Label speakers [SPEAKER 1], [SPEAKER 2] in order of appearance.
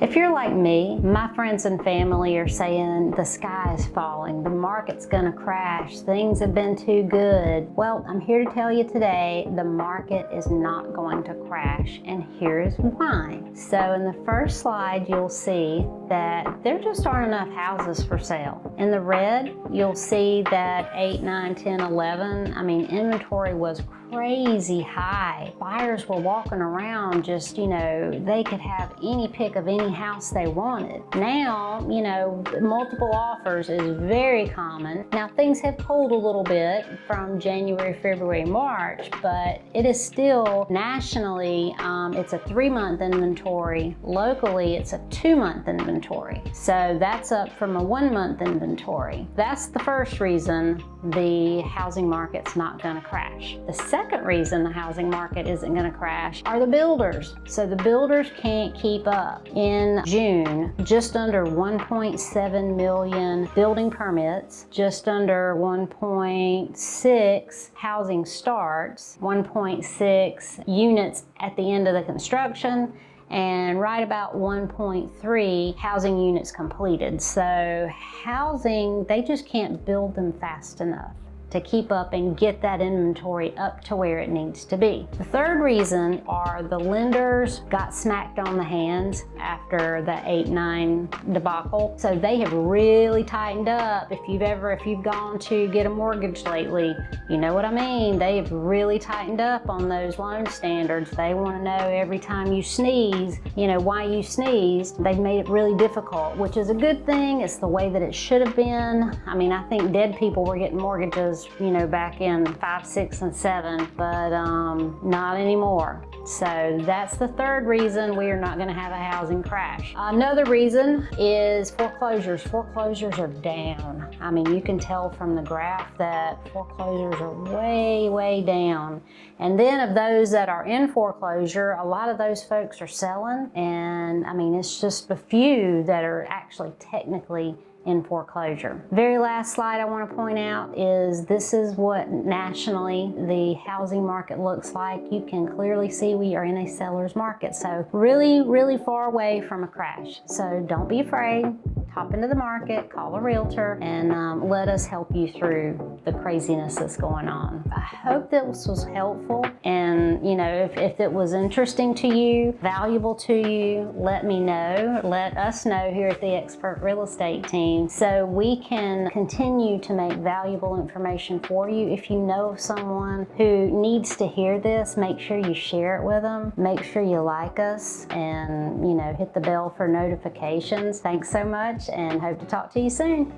[SPEAKER 1] If you're like me, my friends and family are saying the sky is falling, the market's gonna crash, things have been too good. Well, I'm here to tell you today, the market is not going to crash, and here's why. So in the first slide, you'll see that there just aren't enough houses for sale. In the red, you'll see that 8, 9, 10, 11, inventory was crazy high. Buyers were walking around just, they could have any pick of any house they wanted. Now, multiple offers is very common. Now, things have cooled a little bit from January, February, March, but it is still nationally, it's a 3-month inventory. Locally, it's a 2-month inventory. So that's up from a 1-month inventory. That's the first reason the housing market's not gonna crash. The second reason the housing market isn't gonna crash are the builders. So the builders can't keep up. In June, just under 1.7 million building permits, just under 1.6 housing starts, 1.6 units at the end of the construction, and right about 1.3 housing units completed. So housing, they just can't build them fast enough to keep up and get that inventory up to where it needs to be. The third reason are the lenders got smacked on the hands after the 8-9 debacle. So they have really tightened up. If you've gone to get a mortgage lately, you know what I mean. They've really tightened up on those loan standards. They want to know every time you sneeze, why you sneezed. They've made it really difficult, which is a good thing. It's the way that it should have been. I think dead people were getting mortgages back in 5, 6, and 7, but not anymore. So that's the third reason we are not going to have a housing crash. Another reason is foreclosures. Foreclosures are down. You can tell from the graph that foreclosures are way, way down. And then of those that are in foreclosure, a lot of those folks are selling, and it's just a few that are actually technically in foreclosure. Very last slide I want to point out is this is what nationally the housing market looks like. You can clearly see we are in a seller's market. So really, really far away from a crash. So don't be afraid. Hop into the market, call a realtor, and let us help you through the craziness that's going on. I hope this was helpful, and if it was interesting to you, valuable to you, let me know. Let us know here at the Expert Real Estate Team so we can continue to make valuable information for you. If you know of someone who needs to hear this, make sure you share it with them. Make sure you like us and hit the bell for notifications. Thanks so much, and hope to talk to you soon.